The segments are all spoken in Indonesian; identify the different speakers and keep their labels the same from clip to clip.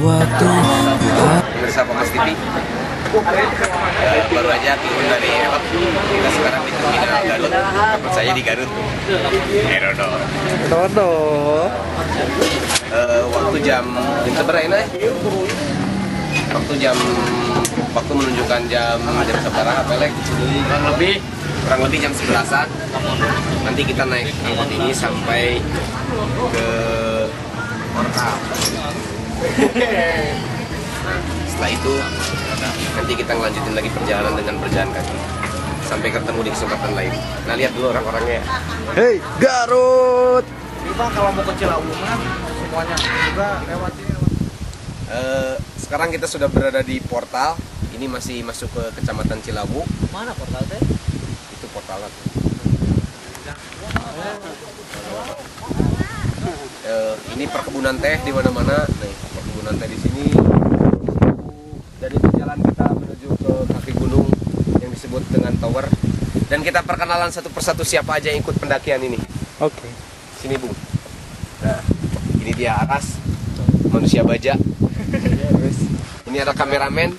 Speaker 1: Pemirsa Kompas TV, baru aja turun dari Elok. Kita sekarang di Terminal Garut. Tempat saya di Garut.
Speaker 2: Todo.
Speaker 1: Waktu jam seberapa ini? Waktu menunjukkan jam seberapa pelek? Kurang lebih jam 11-an. Nanti kita naik angkot ini sampai ke Portal. Setelah itu nanti kita ngelanjutin lagi perjalanan dengan berjalan kaki sampai ketemu di kesempatan lain. Nah, lihat dulu orang-orangnya.
Speaker 2: Hei, Garut.
Speaker 3: Ini Bang, kalau mau ke Cilawu semuanya juga lewat sini.
Speaker 1: Sekarang kita sudah berada di Portal. Ini masih masuk ke Kecamatan Cilawu.
Speaker 3: Mana Portal teh?
Speaker 1: Itu Portalan. Ini perkebunan teh di mana-mana. Nih, perkebunan teh di sini. Dan itu jalan kita menuju ke kaki gunung yang disebut dengan Tower. Dan kita perkenalan satu persatu siapa aja yang ikut pendakian ini.
Speaker 2: Oke.
Speaker 1: Sini, Bung. Nah, ini dia Aras, manusia baja. Ini ada kameramen,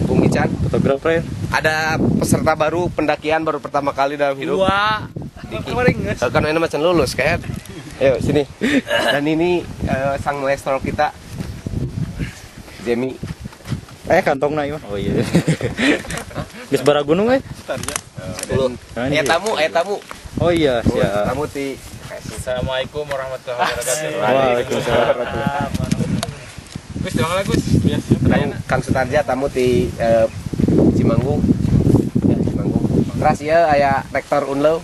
Speaker 1: Bung Ican.
Speaker 2: Fotografer.
Speaker 1: Ada peserta baru pendakian baru pertama kali dalam hidup.
Speaker 3: Dua.
Speaker 1: Kan ini macam lulus kayak. Ayo sini. Dan ini sang maestro kita, Jemi.
Speaker 2: Kantong na yun. Oh iya. Bis bara gunung
Speaker 1: Tamu.
Speaker 2: Oh iya, siap.
Speaker 1: Tamu ti.
Speaker 3: Assalamualaikum warahmatullahi wabarakatuh.
Speaker 2: Waalaikumsalam warahmatullahi wabarakatuh.
Speaker 3: Gus, jangan lagi Gus.
Speaker 1: Kang Sutarja tamu ti Cimanggung. Ya, Cimanggung. Keras ya aya rektor Unlau.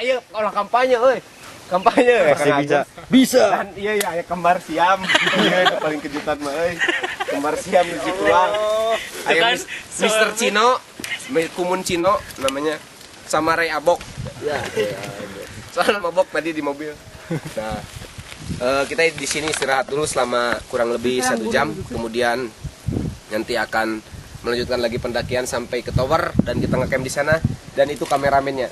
Speaker 1: Iya olah kampanye euy. Kampanye
Speaker 2: pasti bisa.
Speaker 1: Dan iya aya kembar siam. Iya itu paling kejutan mah euy. Kembar siam di Cikulang. Aya Mr. Cino, Kumun Cino namanya, sama Ray Abok. Ya. Soalnya mabok tadi di mobil. Nah, kita di sini istirahat dulu selama kurang lebih 1 jam. Kemudian nanti akan melanjutkan lagi pendakian sampai ke Tower dan kita ngecamp di sana. Dan itu kameramennya.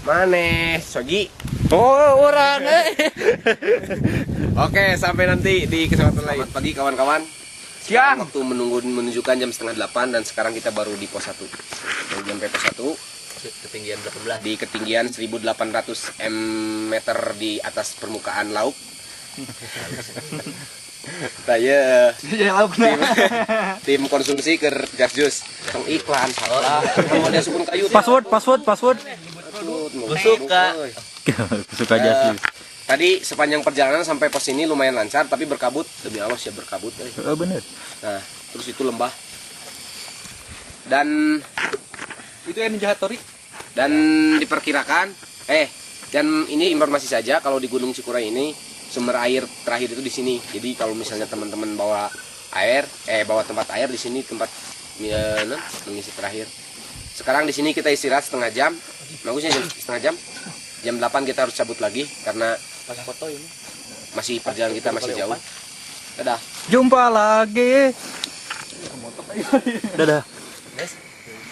Speaker 1: Mane, Sogi.
Speaker 2: Oh, orang.
Speaker 1: Oke, sampai nanti di kesempatan lain. Selamat pagi kawan-kawan. Siang. Waktu menunjukkan jam 7:30 dan sekarang kita baru di pos 1. Baru sampai pos 1.
Speaker 3: Ketinggian 18.
Speaker 1: Di ketinggian 1800 meter di atas permukaan laut. Saya tim konsumsi ke gas jus. Tong iklan salah. Mau dia sukun kayu.
Speaker 2: Password. Suka jas.
Speaker 1: Tadi sepanjang perjalanan sampai pos ini lumayan lancar tapi berkabut. Demi Allah siap berkabut.
Speaker 2: Oh bener.
Speaker 1: Nah, terus itu lembah. Dan
Speaker 3: Itu yang Ninja Hattori.
Speaker 1: dan diperkirakan dan ini informasi saja kalau di Gunung Cikuray ini sumber air terakhir itu di sini. Jadi kalau misalnya teman-teman bawa tempat air di sini tempat mengisi terakhir. Sekarang di sini kita istirahat setengah jam. Bagusnya setengah jam. Jam 8 kita harus cabut lagi karena
Speaker 3: Pas foto ini.
Speaker 1: masih perjalanan kita masih jauh. Dadah.
Speaker 2: Jumpa lagi. Dadah.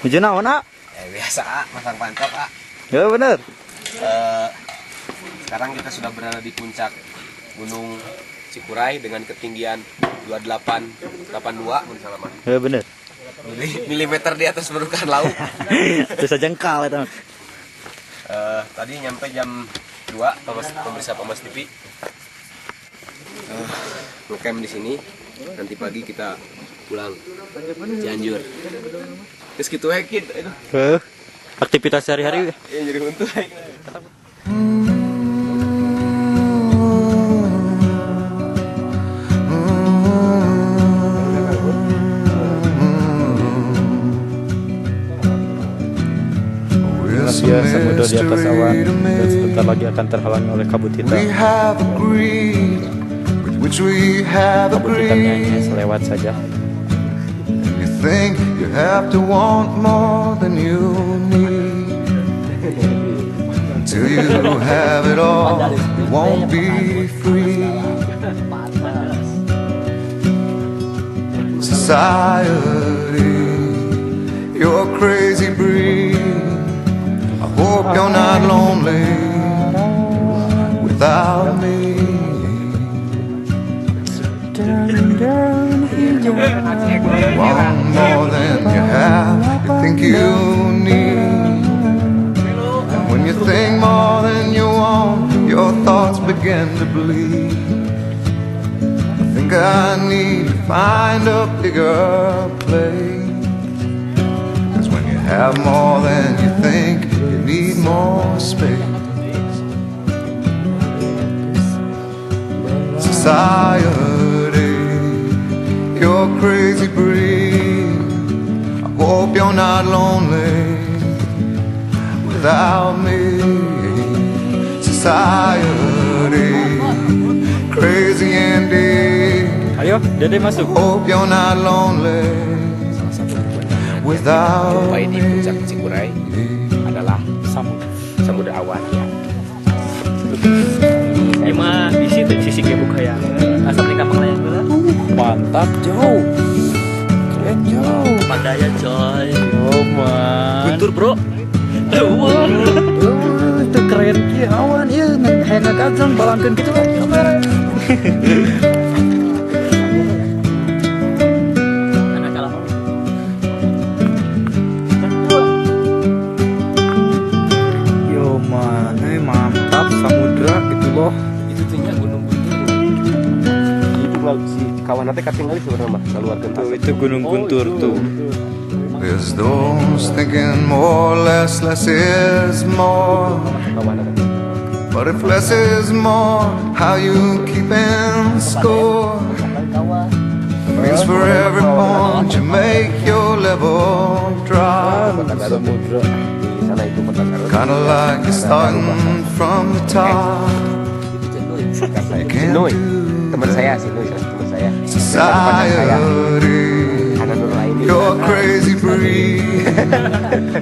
Speaker 2: Hujan naon, A?
Speaker 1: Biasa, masang pantok,
Speaker 2: Ya bener.
Speaker 1: Sekarang kita sudah berada di puncak Gunung Cikuray dengan ketinggian 2882 salah mah.
Speaker 2: Ya bener.
Speaker 1: Milimeter di atas permukaan laut.
Speaker 2: Itu saja jengkal itu.
Speaker 1: Tadi nyampe jam 2 pemirsa Kompas TV. Ngecamp di sini. Nanti pagi kita pulang Cianjur. Terus gitu kid.
Speaker 2: Aktivitas sehari-hari.
Speaker 1: Ya jadi untuk.
Speaker 2: Biasa mudah di atas awan dan sebentar lagi akan terhalangi oleh kabut hitam. Kabut hitamnya hanya selewat saja.
Speaker 4: You think you have to want more than you need. Till you have it all, you won't be free. Society, you're a crazy breed. I hope you're not lonely without me. Want more than you have, you think you need. And when you think more than you want, your thoughts begin to bleed. I think I need to find a bigger place. 'Cause when you have more than you think, you need more space. Society, you're crazy breed. I hope you're not lonely without me. Society, crazy indeed.
Speaker 2: Ayo, Dede masuk.
Speaker 4: Hope you're not lonely without
Speaker 1: Jumpai di
Speaker 4: me.
Speaker 1: puncak Cikuray adalah samudra awan ya.
Speaker 5: Ini mah di situ sisi gebuk kayak asap di kampung lain belah.
Speaker 2: Mantap, jauh. Keren jauh.
Speaker 5: Pandaya coy.
Speaker 2: Yo, man.
Speaker 5: Guntur bro.
Speaker 2: Itu keren ki awan ieu hayang ngagazang balangkeun kitu kamera.
Speaker 5: Anak kalah.
Speaker 2: Yo, man, mantap samudra gitu loh.
Speaker 1: Itu tuhnya gunung Guntur. Itu laut si kawan nanti katinggali sebenarnya mah keluarkan
Speaker 2: Tuh, itu Gunung Guntur tuh.
Speaker 4: There's those thinking more, less is more.
Speaker 1: kawan nanti.
Speaker 4: But if less is more, how you keeping score? Means for every point you make, your level drop.
Speaker 2: Samudra.
Speaker 1: Di sana itu pertanggaran.
Speaker 4: Kinda like you're starting from the top. You can't
Speaker 1: Noi,
Speaker 4: do
Speaker 1: teman saya sih Noi, teman saya.
Speaker 4: society.
Speaker 1: Ada Nur lain.
Speaker 4: You're crazy breed.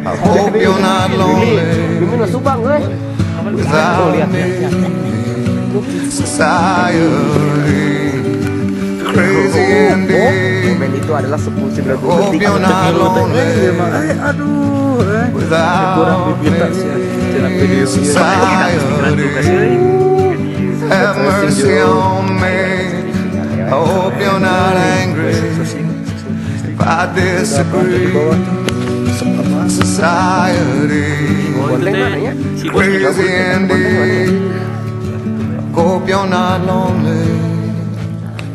Speaker 4: I hope you're not lonely
Speaker 1: Mimin Subang, euy.
Speaker 4: without me. Society, crazy indeed.
Speaker 1: Momen itu adalah 10
Speaker 4: Hope you're not lonely
Speaker 2: Aduh,
Speaker 4: without
Speaker 2: kurang bibita sih cenah video.
Speaker 4: society. Have mercy on me. I hope you're not angry if I disagree. Society,
Speaker 1: Boleh mana ya?
Speaker 4: crazy indeed. Hope you're not lonely.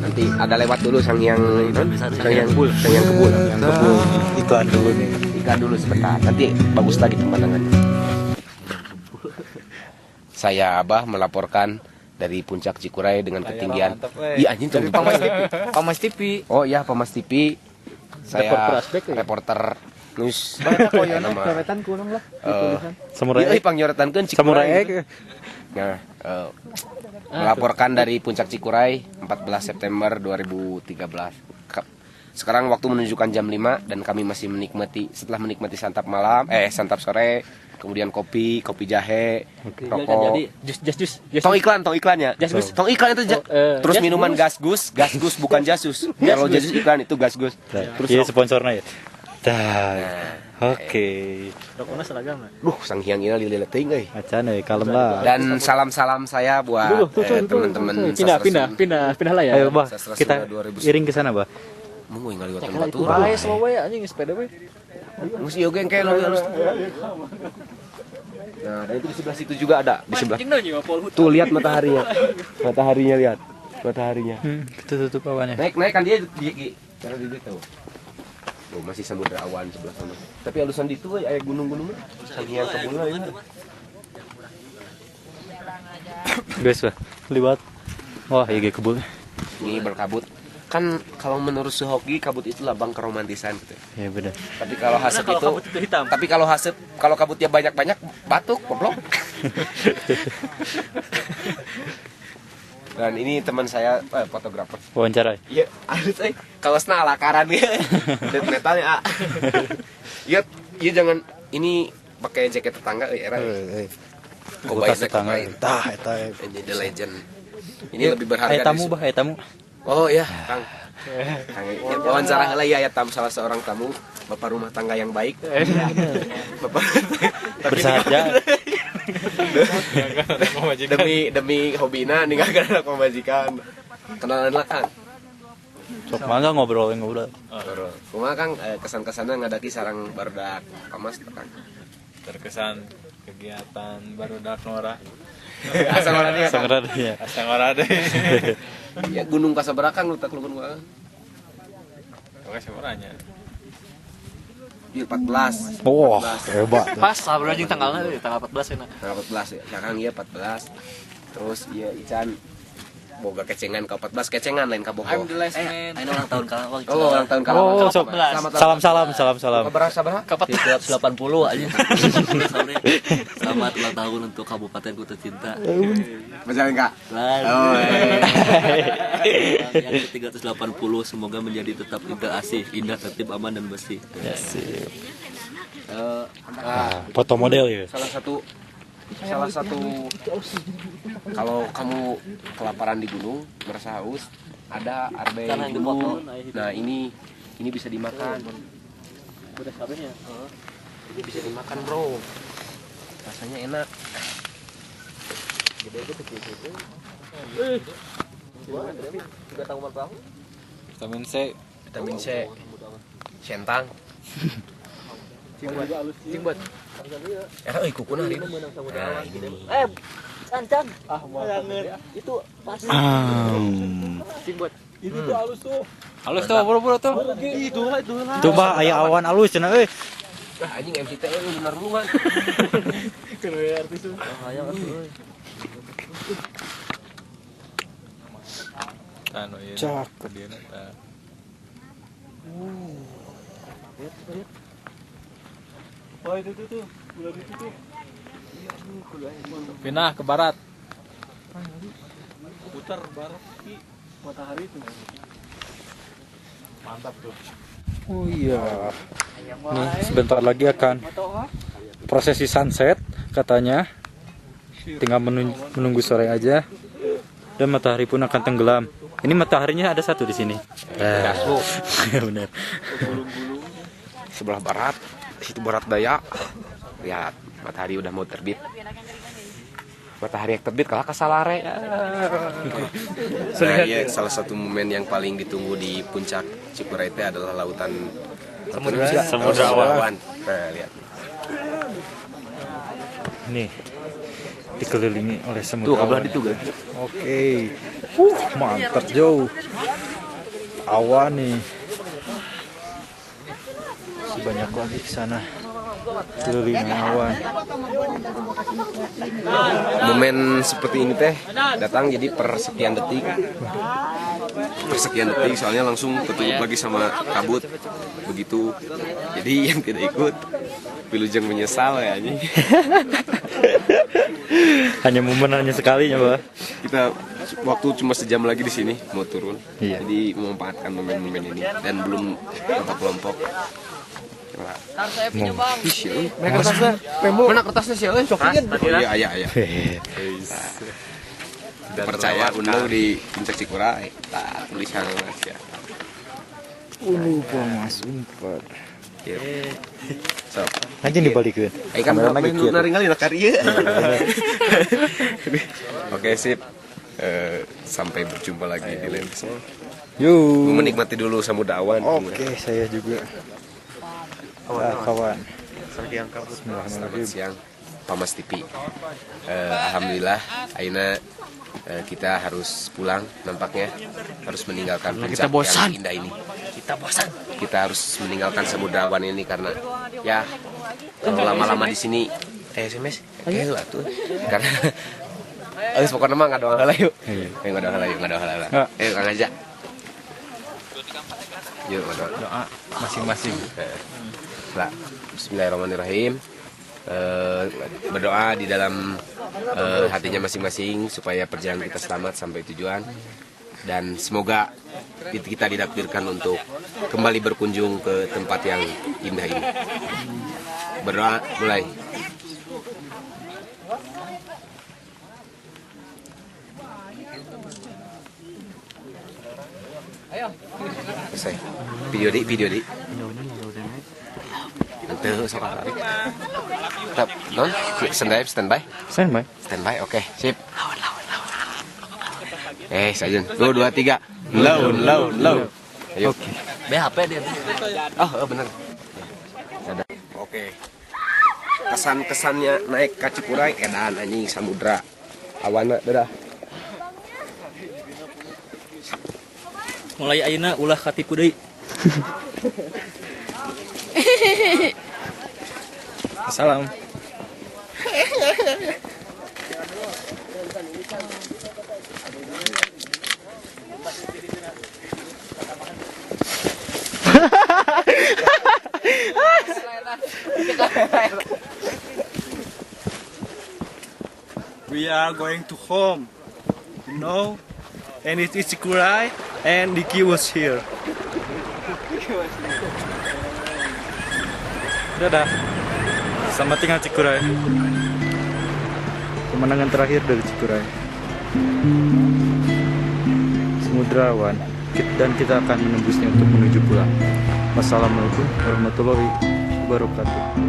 Speaker 1: Nanti ada lewat dulu sang yang kebul.
Speaker 2: Iklan dulu nih.
Speaker 1: Ikan dulu sebentar. Nanti bagus lagi pemandangannya. Saya Abah melaporkan dari puncak Cikuray dengan ketinggian. Iya anjing tuh.
Speaker 3: Pamas TV.
Speaker 1: Oh iya Pamas TV. Saya
Speaker 5: Reporter aspek, ya?
Speaker 1: reporter news.
Speaker 3: Koyonan coretan kurang lah.
Speaker 2: Samurai
Speaker 1: Iya pangjorotankeun
Speaker 2: Samurai
Speaker 1: Cikuray.
Speaker 2: Egg.
Speaker 1: Nah, melaporkan dari puncak Cikuray 14 September 2013. Sekarang waktu menunjukkan jam 5 dan kami masih setelah menikmati santap sore, kemudian kopi jahe, rokok.
Speaker 5: Jadi jus.
Speaker 1: Tong iklannya.
Speaker 5: Jas-gus.
Speaker 1: Tong iklan itu terus
Speaker 5: jas
Speaker 1: minuman
Speaker 5: gus.
Speaker 1: gasgus bukan jasus. Kalau jasus iklan itu gasgus. Terus
Speaker 2: Iya sponsornya ya. Dah. Oke.
Speaker 5: Rokoknya seragam lah.
Speaker 1: sang hiang ini lilit teuing euy.
Speaker 2: Acan kalem lah.
Speaker 1: Dan salam-salam saya buat teman-teman
Speaker 5: Pindah lah ya.
Speaker 2: Ayo, Bah.
Speaker 1: Sastra
Speaker 2: Kita
Speaker 1: Sunda 2000.
Speaker 2: iring ke sana, Bah.
Speaker 1: Munggu yang ngaliwat
Speaker 5: Itu
Speaker 1: tempat tuh.
Speaker 5: bae slow we anjing sepeda we.
Speaker 1: Musi yoga yang kayak lo halus. Nah, dan itu di sebelah situ juga ada, di sebelah.
Speaker 5: Anjing nanya pol.
Speaker 1: Tuh lihat mataharinya. Lihat. Mataharinya.
Speaker 2: Kita tutup awannya.
Speaker 1: Naik kan dia di cara di tuh. Oh, masih samudra awan sebelah sana. Tapi alusan di itu aya gunung-gunung. Saking kebunnya ini.
Speaker 2: Guys, Bah. Liwat. Wah, iya kebun.
Speaker 1: Ini berkabut. Kan kalau menurut Suhoki kabut itu lambang keromantisan gitu.
Speaker 2: Ya benar.
Speaker 1: Tapi kalau hasep
Speaker 5: Kalau
Speaker 1: itu
Speaker 5: kabut itu hitam.
Speaker 1: Tapi kalau kabutnya banyak-banyak batuk, goblok. Dan ini teman saya fotografer.
Speaker 2: Wawancara.
Speaker 1: Iya, halus kaosna ala karan ya. Death metal ya. Iya, jangan ini pakai jaket tetangga era.
Speaker 2: Bekas tetangga. Tah eta.
Speaker 1: Ini the legend. Ini lebih berharga.
Speaker 2: Tamu, Bah, tamu.
Speaker 1: Oh iya, Kang. Wawancara heula ya tamu salah seorang tamu, bapak rumah tangga yang baik. Bapak
Speaker 2: Bersahaja.
Speaker 1: demi hobina ninggalkan anak pemajikan. Kenalan lah Kang.
Speaker 2: Sok mangga ngobrol.
Speaker 1: Kumaha Kang kesan-kesanna ngadaki sareng barudak Pamas tuh, Kang.
Speaker 6: Terkesan kegiatan barudak Nora.
Speaker 1: Asal mana dia?
Speaker 2: Sangrad ya.
Speaker 6: Asal Nora deh.
Speaker 1: Ya gunung kasabaraha Kang nu tak luhur mah.
Speaker 6: Oke, sebenarnya.
Speaker 1: Di 14.
Speaker 2: Wah, hebat.
Speaker 5: Pas sabar aja tanggalnya tanggal 14 enak.
Speaker 1: Tanggal 14 ya. Sekarang iya 14. Terus iya Ican boga kecengan ke 14 kecengan lain ka bogo.
Speaker 3: I'm the last man.
Speaker 5: Ini ulang tahun kalah.
Speaker 1: Oh, ulang tahun kalah.
Speaker 2: Oh, sok. Salam.
Speaker 1: Kabar sabaraha?
Speaker 5: 380 aja. Sorry. Selamat ulang tahun untuk kabupatenku tercinta.
Speaker 1: Berjalan Kak.
Speaker 5: Oh, yang ke-380 semoga menjadi tetap integrasi, indah, tertib, aman dan bersih.
Speaker 2: Sip.
Speaker 1: Ah,
Speaker 2: Foto model ya.
Speaker 1: salah satu kalau kamu kelaparan di gunung merasa haus ada arbe
Speaker 5: Karena yang
Speaker 1: gunung.
Speaker 5: dipotong,
Speaker 1: Nah ini bisa dimakan.
Speaker 5: Udah sabenya.
Speaker 1: Ini bisa dimakan bro, rasanya enak.
Speaker 6: Vitamin C.
Speaker 1: Vitamin C, centang. Cingbat. Kukuna hari ini. Nah ini nih.
Speaker 5: Cancang. Itu pas.
Speaker 6: Halus tuh, buru-buru tuh.
Speaker 2: Tuh bah aya awan alus cenah euy.
Speaker 1: Anjing MCT bener duluan.
Speaker 6: Anu ieu.
Speaker 2: Cakep.
Speaker 6: Dia tah. Pindah ke barat. Putar barat ki matahari itu. Mantap tuh.
Speaker 2: Oh iya. Nih sebentar lagi akan prosesi sunset katanya. Tinggal menunggu sore aja. Dan matahari pun akan tenggelam. Ini mataharinya ada satu di sini. Benar.
Speaker 1: Sebelah barat, situ barat daya. Lihat, matahari udah mau terbit. Matahari yang terbit kalah kesalare. Nah, iya, salah satu momen yang paling ditunggu di puncak Cikuray teh adalah lautan Samudra Awan. Nah, lihat.
Speaker 2: Nih dikelilingi oleh semut
Speaker 1: Tuh, kabelah
Speaker 2: awan.
Speaker 1: itu kan.
Speaker 2: Oke. Mantap jauh. Awan nih. Banyak lagi ke sana. Keliling awan.
Speaker 1: Momen seperti ini teh datang jadi per sekian detik. Soalnya langsung ketutup lagi sama kabut. Begitu. Jadi yang tidak ikut Wilujeng menyesal ya anjing.
Speaker 2: Hanya momen hanya sekali ya, Pak.
Speaker 1: Kita waktu cuma sejam lagi di sini mau turun.
Speaker 2: Iya.
Speaker 1: Jadi memanfaatkan momen-momen ini dan belum kelompok. Mana kertasnya sih? Iya. Percaya undang di puncak Cikuray. Tulisan ya.
Speaker 2: Mas umpat.
Speaker 1: So,
Speaker 2: Nanti dibalikin.
Speaker 1: kan
Speaker 2: lagi
Speaker 1: naringali nak karya. Oke, sip. Sampai berjumpa lagi di lain episode.
Speaker 2: Yuk.
Speaker 1: Menikmati dulu samudra awan.
Speaker 2: Oke, saya juga. Kawan.
Speaker 1: Selamat siang, Pamas TV. Alhamdulillah, akhirnya kita harus pulang. Nampaknya harus meninggalkan puncak yang indah ini. Kita harus meninggalkan samudra awan ini karena ya kalau lama-lama di sini SMS kayak lah tuh karena pokoknya mah nggak doang hal yuk. Nggak doang hal. Kang aja. Yuk doa
Speaker 6: Masing-masing.
Speaker 1: Lah, bismillahirrahmanirrahim. Berdoa di dalam hatinya masing-masing supaya perjalanan kita selamat sampai tujuan dan semoga kita didaktirkan untuk kembali berkunjung ke tempat yang indah ini. Berdoa mulai. Selesai. Video di. Nanti sok lari. Tetap non standby. Oke, sip. Sajun. 2, 2, 3. Low. Ayo.
Speaker 5: BHP dia.
Speaker 1: Oh, bener. Oke. Kesan-kesannya naik ka Cikuray edan anjing samudra. Awana dadah.
Speaker 5: Mulai ayeuna ulah katipu deui.
Speaker 2: Salam.
Speaker 3: We are going to home, you know, and it is Cikuray, and Diki was here.
Speaker 2: Dadah. Selamat tinggal Cikuray. Kemenangan terakhir dari Cikuray. Semudrawan. Dan kita akan menembusnya untuk menuju pulang. Wassalamualaikum warahmatullahi wabarakatuh.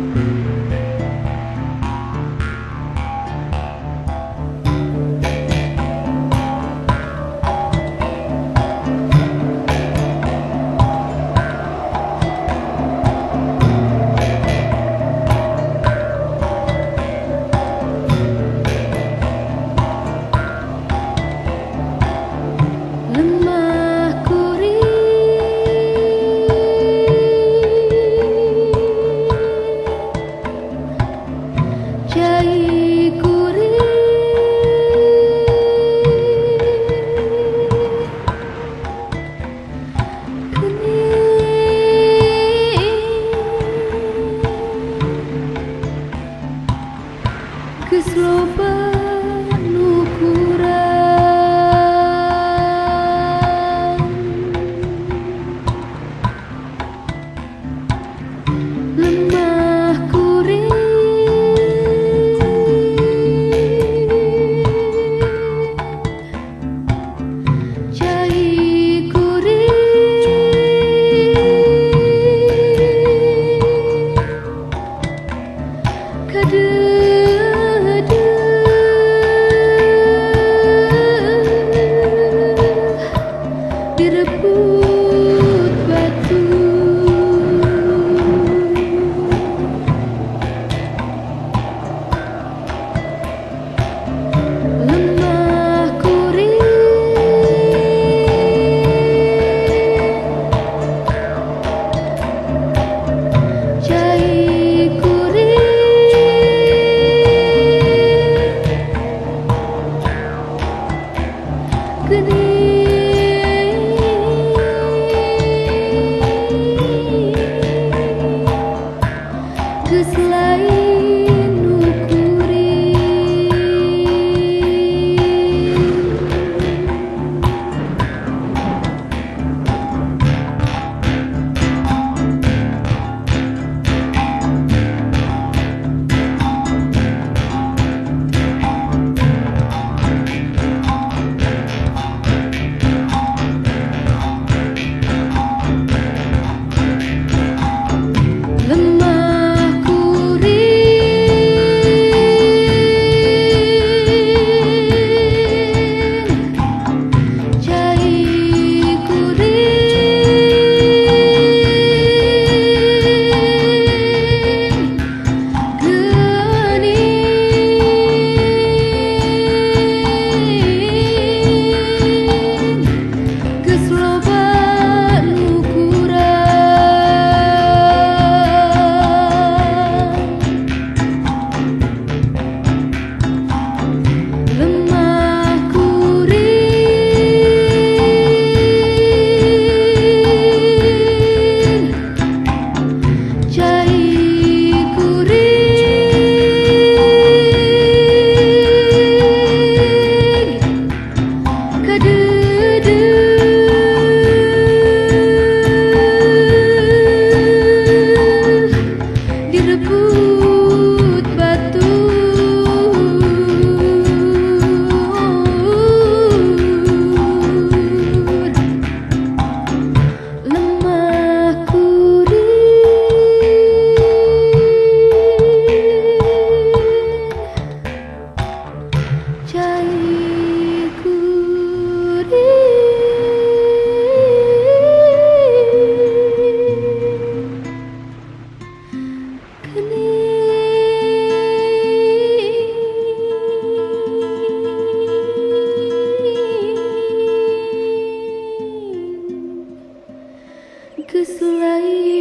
Speaker 7: ke Sulaiman.